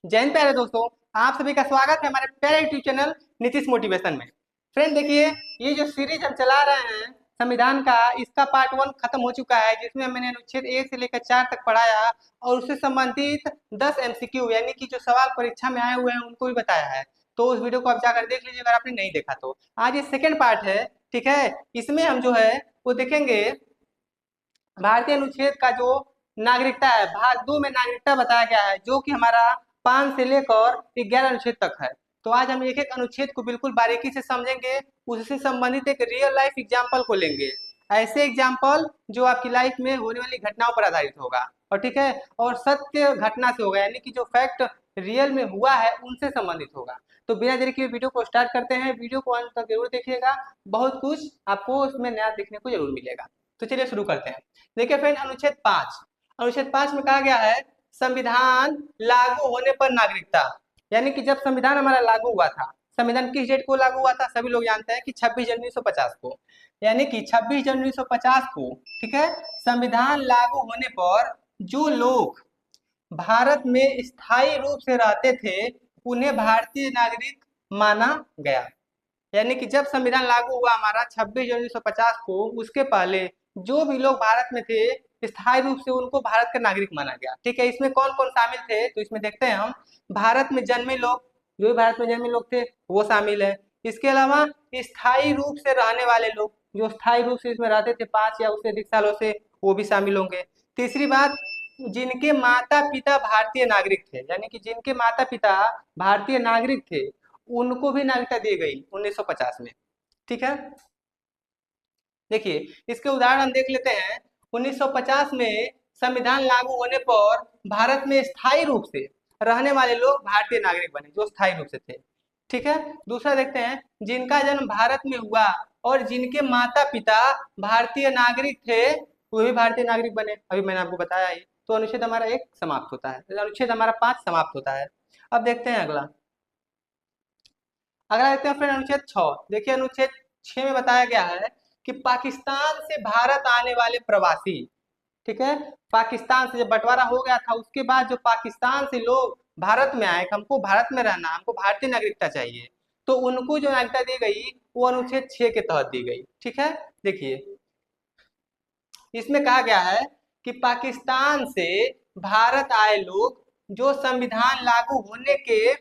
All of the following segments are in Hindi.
जय हिंद प्यारे दोस्तों। आप सभी का स्वागत है हमारे प्यारे यूट्यूब चैनल नीतीश मोटिवेशन में। फ्रेंड देखिए, ये जो सीरीज हम चला रहे हैं संविधान का, इसका पार्ट 1 खत्म हो चुका है, जिसमें मैंने अनुच्छेद 1 से लेकर 4 तक पढ़ाया और उससे संबंधित 10 एमसीक्यू यानी कि जो सवाल परीक्षा में आए हुए हैं उनको भी बताया है। तो उस वीडियो को आप जाकर देख लीजिए अगर आपने नहीं देखा तो। आज ये सेकेंड पार्ट है, ठीक है। इसमें हम जो है वो देखेंगे भारतीय अनुच्छेद का जो नागरिकता है, भाग 2 में नागरिकता बताया गया है, जो कि हमारा 5 से लेकर 11 अनुच्छेद तक है। तो आज हम एक एक अनुच्छेद को बिल्कुल बारीकी से समझेंगे, उससे संबंधित एक रियल लाइफ एग्जाम्पल को लेंगे। ऐसे एग्जाम्पल जो आपकी लाइफ में होने वाली घटनाओं पर आधारित होगा और ठीक है, और सत्य घटना से होगा, यानी कि जो फैक्ट रियल में हुआ है उनसे संबंधित होगा। तो बिना देरी के वीडियो को स्टार्ट करते हैं। वीडियो को अंत तक जरूर देखिएगा, बहुत कुछ आपको उसमें नया देखने को जरूर मिलेगा। तो चलिए शुरू करते हैं। देखिए फ्रेंड, अनुच्छेद 5 में कहा गया है संविधान लागू होने पर नागरिकता, यानी कि जब संविधान हमारा लागू हुआ था, संविधान किस डेट को लागू हुआ था सभी लोग जानते हैं कि 26 जनवरी 1950 को, यानी कि 26 जनवरी 1950 को, ठीक है। संविधान लागू होने पर जो लोग भारत में स्थायी रूप से रहते थे उन्हें भारतीय नागरिक माना गया। यानी कि जब संविधान लागू हुआ हमारा 26 जनवरी 1950 को, उसके पहले जो भी लोग भारत में थे स्थायी रूप से उनको भारत का नागरिक माना गया, ठीक है। इसमें कौन कौन शामिल थे तो इसमें देखते हैं हम। भारत में जन्मे लोग, जो भी भारत में जन्मे लोग थे वो शामिल है। इसके अलावा स्थायी रूप से रहने वाले लोग, जो स्थायी रूप से इसमें रहते थे 5 या उससे अधिक सालों से, वो भी शामिल होंगे। तीसरी बात, जिनके माता पिता भारतीय नागरिक थे, यानी कि जिनके माता पिता भारतीय नागरिक थे उनको भी नागरिकता दी गई 1950 में, ठीक है। देखिए इसके उदाहरण हम देख लेते हैं। 1950 में संविधान लागू होने पर भारत में स्थायी रूप से रहने वाले लोग भारतीय नागरिक बने, जो स्थायी रूप से थे, ठीक है। दूसरा देखते हैं, जिनका जन्म भारत में हुआ और जिनके माता पिता भारतीय नागरिक थे वो भी भारतीय नागरिक बने, अभी मैंने आपको बताया ही। तो अनुच्छेद हमारा 1 समाप्त होता है, अनुच्छेद हमारा 5 समाप्त होता है। अब देखते हैं अगला। अगला देखते हैं फिर अनुच्छेद 6। देखिए अनुच्छेद 6 में बताया गया है कि पाकिस्तान से भारत आने वाले प्रवासी, ठीक है। पाकिस्तान से जब बंटवारा हो गया था उसके बाद जो पाकिस्तान से लोग भारत में आए, हमको भारत में रहना, हमको भारतीय नागरिकता चाहिए, तो उनको जो नागरिकता दी गई वो अनुच्छेद 6 के तहत दी गई, ठीक है। देखिए इसमें कहा गया है कि पाकिस्तान से भारत आए लोग जो संविधान लागू होने के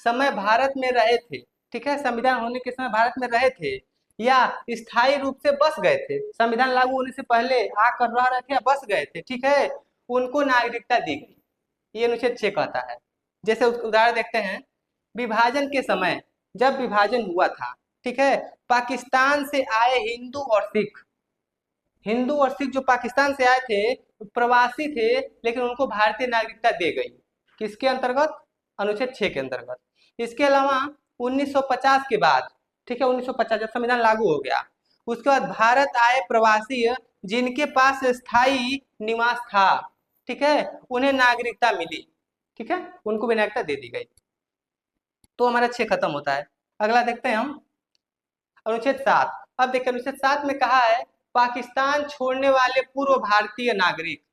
समय भारत में रहे थे, ठीक है, संविधान होने के समय भारत में रहे थे या स्थायी रूप से बस गए थे, संविधान लागू होने से पहले आकर रह रहे थे या बस गए थे, ठीक है, उनको नागरिकता दी गई। ये अनुच्छेद 6 कहता है। जैसे उदाहरण देखते हैं, विभाजन के समय, जब विभाजन हुआ था, ठीक है, पाकिस्तान से आए हिंदू और सिख, हिंदू और सिख जो पाकिस्तान से आए थे प्रवासी थे, लेकिन उनको भारतीय नागरिकता दी गई, किसके अंतर्गत, अनुच्छेद 6 के अंतर्गत। इसके अलावा 1950 के बाद, ठीक है, 1950 जब संविधान लागू हो गया उसके बाद भारत आए प्रवासी जिनके पास स्थायी निवास था, ठीक है, उन्हें नागरिकता मिली, ठीक है, उनको भी नागरिकता दे दी गई। तो हमारा 6 खत्म होता है। अगला देखते हैं हम, अनुच्छेद 7। अब देखिए अनुच्छेद 7 में कहा है पाकिस्तान छोड़ने वाले पूर्व भारतीय नागरिक,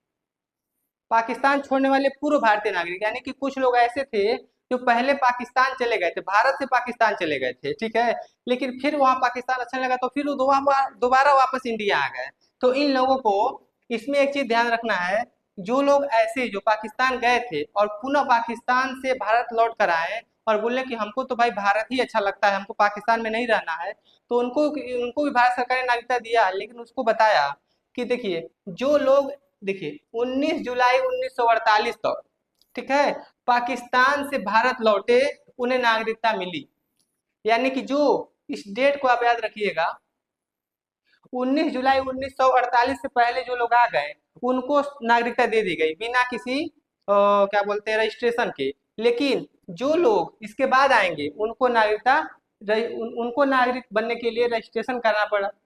पाकिस्तान छोड़ने वाले पूर्व भारतीय नागरिक, यानी कि कुछ लोग ऐसे थे जो पहले पाकिस्तान चले गए थे, भारत से पाकिस्तान चले गए थे, ठीक है, लेकिन फिर वहां पाकिस्तान अच्छा लगा तो फिर वो दोबारा वापस इंडिया आ गए। तो इन लोगों को इसमें एक चीज ध्यान रखना है, जो लोग ऐसे जो पाकिस्तान गए थे और पुनः पाकिस्तान से भारत लौट कर आए और बोले कि हमको तो भाई भारत ही अच्छा लगता है, हमको पाकिस्तान में नहीं रहना है, तो उनको उनको भी भारत सरकार ने नागरिकता दिया, लेकिन उसको बताया कि देखिए जो लोग, देखिए 19 जुलाई 1948 तक, ठीक है, पाकिस्तान से भारत लौटे उन्हें नागरिकता मिली। यानी कि जो, इस डेट को आप याद रखिएगा, 19 जुलाई 1948 से पहले जो लोग आ गए उनको नागरिकता दे दी गई बिना किसी क्या बोलते हैं रजिस्ट्रेशन के। लेकिन जो लोग इसके बाद आएंगे उनको नागरिकता, उनको नागरिक बनने के लिए रजिस्ट्रेशन करना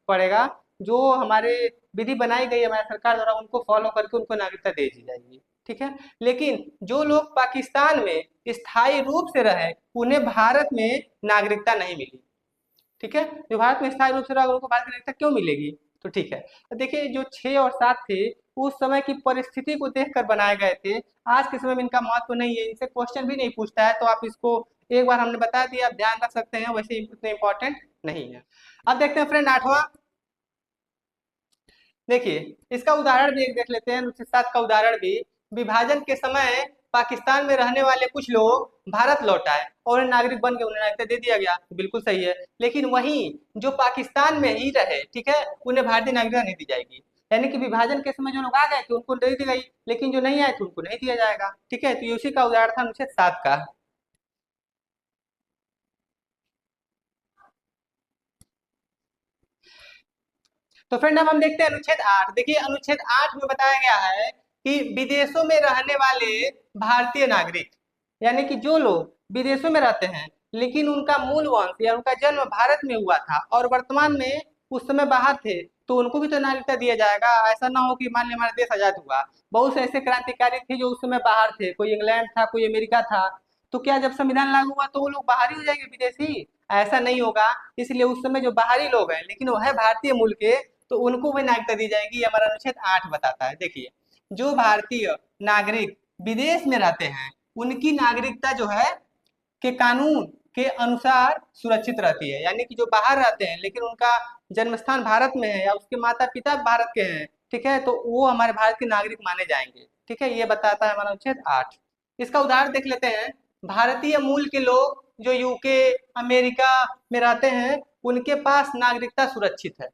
पड़ेगा, जो हमारे विधि बनाई गई है हमारी सरकार द्वारा, उनको फॉलो करके उनको नागरिकता दे दी जाएगी, ठीक है। लेकिन जो लोग पाकिस्तान में स्थायी रूप से रहे उन्हें भारत में नागरिकता नहीं मिली, ठीक है, जो भारत में स्थायी रूप से रहा उनको भारत की नागरिकता क्यों मिलेगी, तो ठीक है। तो देखिए जो 6 और 7 थे उस समय की परिस्थिति को देखकर बनाए गए थे। आज के समय में इनका महत्व नहीं है, इनसे क्वेश्चन भी नहीं पूछता है, तो आप इसको एक बार हमने बता दिया, आप ध्यान रख सकते हैं, वैसे उतने इंपॉर्टेंट नहीं है। अब देखते हैं फ्रेंड 8वां। देखिए इसका उदाहरण भी एक देख लेते हैं, अनुच्छेद 7 का उदाहरण भी। विभाजन के समय पाकिस्तान में रहने वाले कुछ लोग भारत लौट आए और उन्हें नागरिक बन गए, उन्हें नागरिकता दे दिया गया, बिल्कुल सही है। लेकिन वहीं जो पाकिस्तान में ही रहे, ठीक है, उन्हें भारतीय नागरिकता नहीं दी जाएगी। यानी कि विभाजन के समय जो लोग आ गए थे उनको दे दी गई, लेकिन जो नहीं आए थे उनको नहीं दिया जाएगा। ठीक है, तो ये उसी का उदाहरण था अनुच्छेद 7 का। तो फ्रेंड अब हम देखते हैं अनुच्छेद 8। देखिए अनुच्छेद 8 में बताया गया है कि विदेशों में रहने वाले भारतीय नागरिक, यानी कि जो लोग विदेशों में रहते हैं लेकिन उनका मूल वंश या उनका जन्म भारत में हुआ था और वर्तमान में उस समय बाहर थे, तो उनको भी तो नागरिकता दिया जाएगा। ऐसा ना हो कि मान लिया हमारा देश आजाद हुआ, बहुत से ऐसे क्रांतिकारी थे जो उस समय बाहर थे, कोई इंग्लैंड था, कोई अमेरिका था, तो क्या जब संविधान लागू हुआ तो वो लोग बाहर ही हो जाएंगे, विदेशी? ऐसा नहीं होगा। इसलिए उस समय जो बाहरी लोग हैं लेकिन वो है भारतीय मूल के, तो उनको भी नागरिकता दी जाएगी, ये हमारा अनुच्छेद 8 बताता है। देखिए जो भारतीय नागरिक विदेश में रहते हैं उनकी नागरिकता जो है के कानून के अनुसार सुरक्षित रहती है। यानी कि जो बाहर रहते हैं लेकिन उनका जन्म स्थान भारत में है या उसके माता पिता भारत के हैं, ठीक है, तो वो हमारे भारत के नागरिक माने जाएंगे। ठीक है, ये बताता है हमारा अनुच्छेद 8। इसका उदाहरण देख लेते हैं। भारतीय मूल के लोग जो यूके, अमेरिका में रहते हैं उनके पास नागरिकता सुरक्षित है।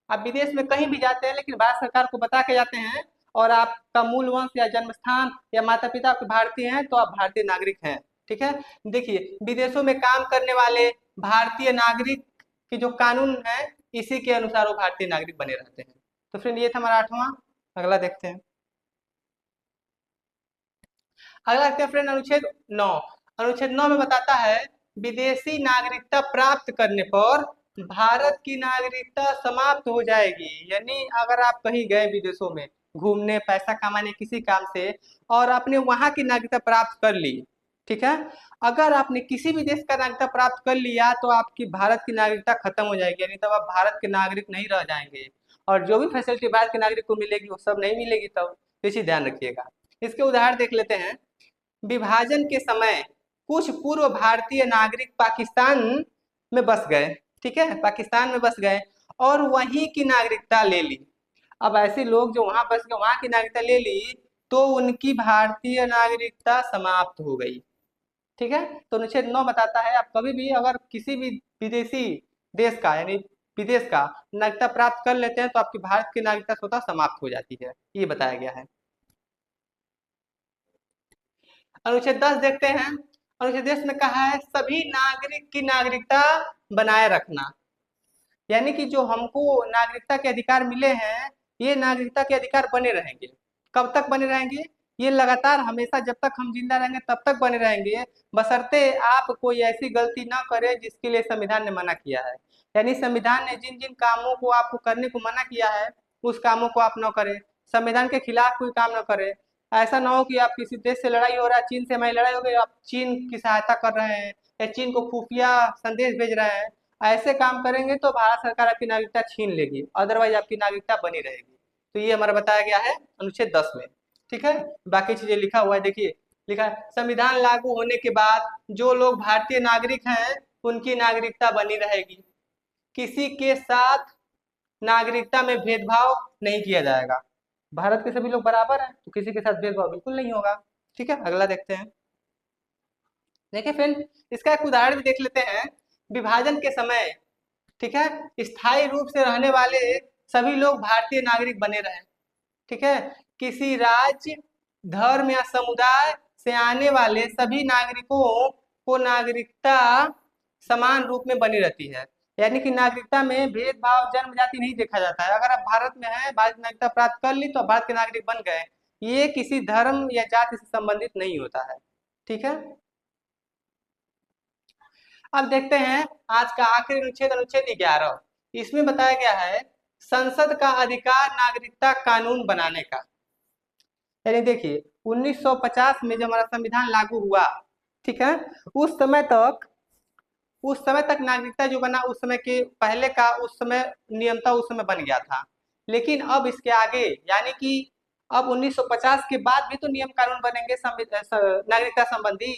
आप विदेश में कहीं भी जाते हैं लेकिन भारत सरकार को बता के जाते हैं और आपका मूल वंश या जन्म स्थान या माता पिता आपके भारतीय हैं तो आप भारतीय नागरिक हैं। ठीक है, देखिए विदेशों में काम करने वाले भारतीय नागरिक के जो कानून है इसी के अनुसार वो भारतीय नागरिक बने रहते हैं। तो फ्रेंड ये था हमारा 8वां। अगला देखते हैं। अगला देखते हैं फ्रेंड अनुच्छेद 9। अनुच्छेद 9 में बताता है विदेशी नागरिकता प्राप्त करने पर भारत की नागरिकता समाप्त हो जाएगी। यानी अगर आप कहीं गए विदेशों में घूमने, पैसा कमाने, किसी काम से, और आपने वहां की नागरिकता प्राप्त कर ली, ठीक है, अगर आपने किसी भी देश का नागरिकता प्राप्त कर लिया तो आपकी भारत की नागरिकता खत्म हो जाएगी, यानी तब आप भारत के नागरिक नहीं रह जाएंगे, और जो भी फैसिलिटी भारत के नागरिक को मिलेगी वो सब नहीं मिलेगी। तब तो इसी ध्यान रखिएगा। इसके उदाहरण देख लेते हैं। विभाजन के समय कुछ पूर्व भारतीय नागरिक पाकिस्तान में बस गए, ठीक है, पाकिस्तान में बस गए और वहीं की नागरिकता ले ली। अब ऐसे लोग जो वहां बस गए, वहां की नागरिकता ले ली, तो उनकी भारतीय नागरिकता समाप्त हो गई। ठीक है, तो अनुच्छेद 9 बताता है आप कभी भी अगर किसी भी विदेशी देश का यानी विदेश का नागरिकता प्राप्त कर लेते हैं तो आपकी भारत की नागरिकता स्वतः समाप्त हो जाती है, ये बताया गया है। अनुच्छेद 10 देखते हैं। अनुच्छेद 10 में कहा है सभी नागरिक की नागरिकता बनाए रखना। यानी कि जो हमको नागरिकता के अधिकार मिले हैं ये नागरिकता के अधिकार बने रहेंगे। कब तक बने रहेंगे? ये लगातार हमेशा जब तक हम जिंदा रहेंगे तब तक बने रहेंगे, बशर्ते आप कोई ऐसी गलती ना करें जिसके लिए संविधान ने मना किया है। यानी संविधान ने जिन जिन कामों को आपको करने को मना किया है उस कामों को आप न करें, संविधान के खिलाफ कोई काम न करें। ऐसा ना हो कि आप किसी देश से लड़ाई हो रहा है, चीन से हमारी लड़ाई हो गई, आप चीन की सहायता कर रहे हैं या चीन को खुफिया संदेश भेज रहे हैं। ऐसे काम करेंगे तो भारत सरकार आपकी नागरिकता छीन लेगी, अदरवाइज आपकी नागरिकता बनी रहेगी। तो ये हमारा बताया गया है अनुच्छेद 10 में। ठीक है, बाकी चीजें लिखा हुआ है, देखिए लिखा है संविधान लागू होने के बाद जो लोग भारतीय नागरिक हैं उनकी नागरिकता बनी रहेगी, किसी के साथ नागरिकता में भेदभाव नहीं किया जाएगा। भारत के सभी लोग बराबर हैं तो किसी के साथ भेदभाव बिल्कुल नहीं होगा। ठीक है, अगला देखते हैं। देखिए फ्रेंड इसका एक उदाहरण भी देख लेते हैं। विभाजन के समय, ठीक है, स्थायी रूप से रहने वाले सभी लोग भारतीय नागरिक बने रहे। ठीक है, किसी राज्य, धर्म या समुदाय से आने वाले सभी नागरिकों को नागरिकता समान रूप में बनी रहती है। यानी कि नागरिकता में भेदभाव जन्म जाति नहीं देखा जाता है। अगर आप भारत में हैं, भारत की नागरिकता प्राप्त कर ली तो आप भारत के नागरिक बन गए, ये किसी धर्म या जाति से संबंधित नहीं होता है। ठीक है, अब देखते हैं आज का आखिरी अनुच्छेद, अनुच्छेद 11। इसमें बताया गया है संसद का अधिकार नागरिकता कानून बनाने का। यानी देखिए 1950 में जब हमारा संविधान लागू हुआ, ठीक है, उस समय तक नागरिकता जो बना उस समय के पहले का उस समय नियम था, उस समय बन गया था। लेकिन अब इसके आगे यानी कि अब 1950 के बाद भी तो नियम कानून बनेंगे नागरिकता संबंधी।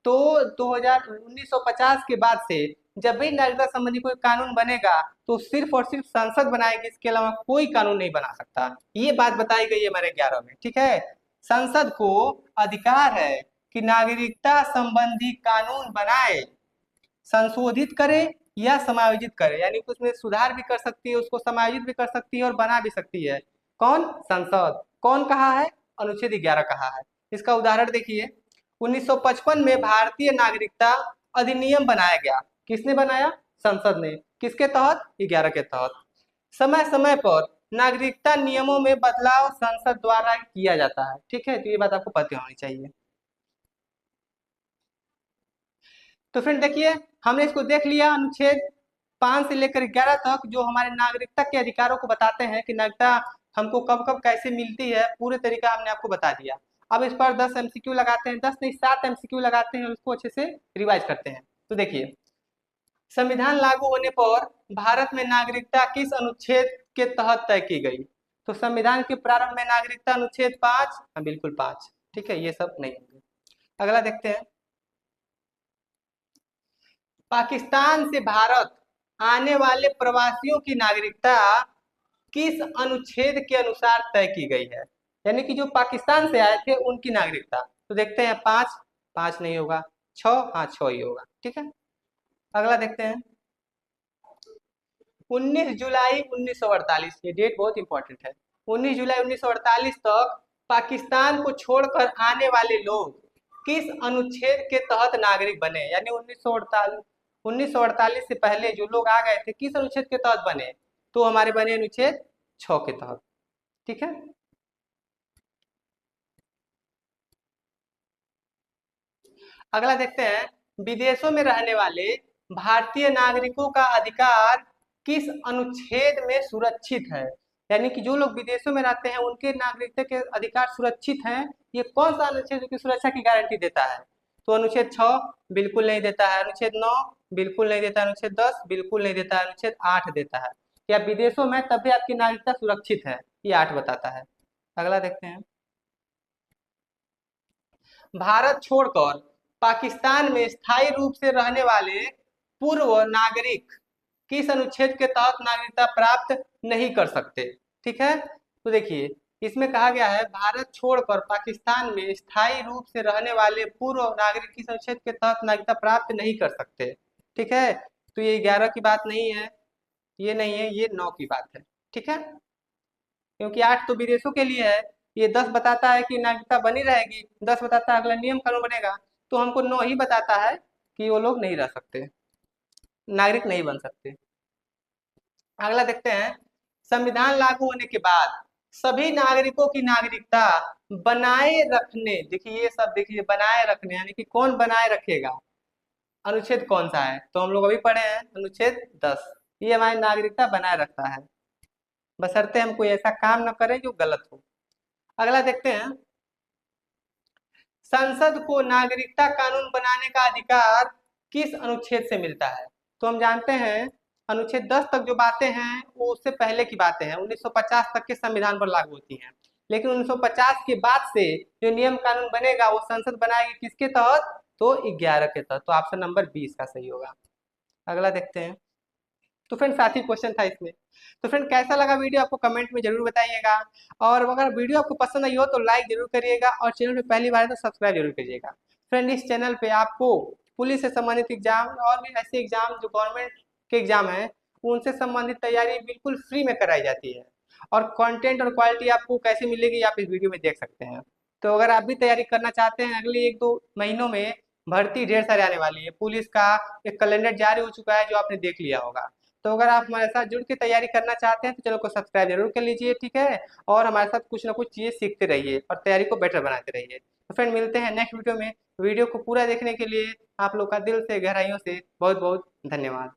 तो 1950 के बाद से जब भी नागरिकता संबंधी कोई कानून बनेगा तो सिर्फ और सिर्फ संसद बनाएगी, इसके अलावा कोई कानून नहीं बना सकता। ये बात बताई गई है हमारे 11 में, ठीक है। संसद को अधिकार है कि नागरिकता संबंधी कानून बनाए, संशोधित करे या समायोजित करे, यानी कि उसमें सुधार भी कर सकती है, उसको समायोजित भी कर सकती है और बना भी सकती है। कौन? संसद। कौन कहा है? अनुच्छेद 11 कहा है। इसका उदाहरण देखिए, 1955 में भारतीय नागरिकता अधिनियम बनाया गया। किसने बनाया? संसद ने। किसके तहत? 11 के तहत। समय समय पर नागरिकता नियमों में बदलाव संसद द्वारा किया जाता है, ठीक है। तो ये बात आपको पता होनी चाहिए। तो फ्रेंड देखिए, हमने इसको देख लिया, अनुच्छेद 5 से लेकर 11 तक जो हमारे नागरिकता के अधिकारों को बताते हैं कि नागरिकता हमको कब कब कैसे मिलती है, पूरे तरीका हमने आपको बता दिया। अब इस पर 10 एमसीक्यू लगाते हैं, 10 नहीं 7 एमसीक्यू लगाते हैं और उसको अच्छे से रिवाइज करते हैं। तो देखिए, संविधान लागू होने पर भारत में नागरिकता किस अनुच्छेद के तहत तय की गई? तो संविधान के प्रारंभ में नागरिकता अनुच्छेद 5, बिल्कुल 5, ठीक है, ये सब नहीं होंगे। अगला देखते हैं, पाकिस्तान से भारत आने वाले प्रवासियों की नागरिकता किस अनुच्छेद के अनुसार तय की गई है? यानी कि जो पाकिस्तान से आए थे उनकी नागरिकता। तो देखते हैं, 5, 5 नहीं होगा, 6, हाँ 6 ही होगा, ठीक है। अगला देखते हैं, 19 जुलाई 1948, ये डेट बहुत इंपॉर्टेंट है। 19 जुलाई 1948 तक पाकिस्तान को छोड़कर आने वाले लोग किस अनुच्छेद के तहत नागरिक बने? यानी 1948 से पहले जो लोग आ गए थे किस अनुच्छेद के तहत बने? तो हमारे बने अनुच्छेद 6 के तहत, ठीक है। अगला देखते हैं, विदेशों में रहने वाले भारतीय नागरिकों का अधिकार किस अनुच्छेद में सुरक्षित है? यानी कि जो लोग विदेशों में रहते हैं उनके नागरिकता के अधिकार सुरक्षित हैं। ये कौन सा अनुच्छेद की सुरक्षा की गारंटी देता है? तो अनुच्छेद 6 बिल्कुल नहीं देता है, अनुच्छेद 9 बिल्कुल नहीं देता है, अनुच्छेद 10 बिल्कुल नहीं देता है, अनुच्छेद 8 देता है। या विदेशों में तब भी आपकी नागरिकता सुरक्षित है, ये 8 बताता है। अगला देखते हैं, भारत छोड़कर पाकिस्तान में स्थायी रूप से रहने वाले पूर्व नागरिक किस अनुच्छेद के तहत नागरिकता प्राप्त नहीं कर सकते? ठीक है, तो देखिए इसमें कहा गया है भारत छोड़कर पाकिस्तान में स्थायी रूप से रहने वाले पूर्व नागरिक किस अनुच्छेद के तहत नागरिकता प्राप्त नहीं कर सकते। ठीक है, तो ये 11 की बात नहीं है, ये नहीं है, ये 9 की बात है। ठीक है, क्योंकि 8 तो विदेशों के लिए है, ये 10 बताता है कि नागरिकता बनी रहेगी, 10 बताता है अगला नियम कानून बनेगा, तो हमको 9 ही बताता है कि वो लोग नहीं रह सकते, नागरिक नहीं बन सकते। अगला देखते हैं, संविधान लागू होने के बाद सभी नागरिकों की नागरिकता बनाए रखने, देखिए ये सब देखिए बनाए रखने, यानी कि कौन बनाए रखेगा, अनुच्छेद कौन सा है? तो हम लोग अभी पढ़े हैं अनुच्छेद 10, ये हमारी नागरिकता बनाए रखता है, बशर्ते हम कोई ऐसा काम न करें जो गलत हो। अगला देखते हैं, संसद को नागरिकता कानून बनाने का अधिकार किस अनुच्छेद से मिलता है? तो हम जानते हैं अनुच्छेद 10 तक जो बातें हैं वो उससे पहले की बातें हैं, 1950 तक के संविधान पर लागू होती हैं, लेकिन 1950 के बाद से जो नियम कानून बनेगा वो संसद बनाएगी किसके तहत? तो 11 के तहत। तो ऑप्शन नंबर 20 का सही होगा। अगला देखते हैं, तो फ्रेंड साथ ही क्वेश्चन था इसमें। तो फ्रेंड कैसा लगा वीडियो आपको कमेंट में जरूर बताइएगा, और अगर वीडियो आपको पसंद आई हो तो लाइक जरूर करिएगा, और चैनल पे पहली बार है तो सब्सक्राइब जरूर करिएगा। फ्रेंड इस चैनल पे आपको पुलिस से संबंधित एग्जाम और भी ऐसे एग्जाम जो गवर्नमेंट के एग्जाम है उनसे संबंधित तैयारी बिल्कुल फ्री में कराई जाती है, और कंटेंट और क्वालिटी आपको कैसे मिलेगी आप इस वीडियो में देख सकते हैं। तो अगर आप भी तैयारी करना चाहते हैं, अगले 1-2 महीनों में भर्ती ढेर सारे आने वाली है, पुलिस का एक कैलेंडर जारी हो चुका है जो आपने देख लिया होगा। तो अगर आप हमारे साथ जुड़ के तैयारी करना चाहते हैं तो चैनल को सब्सक्राइब जरूर कर लीजिए, ठीक है, और हमारे साथ कुछ ना कुछ चीज़ें सीखते रहिए और तैयारी को बेटर बनाते रहिए। तो फ्रेंड मिलते हैं नेक्स्ट वीडियो में। वीडियो को पूरा देखने के लिए आप लोग का दिल से गहराइयों से बहुत बहुत धन्यवाद।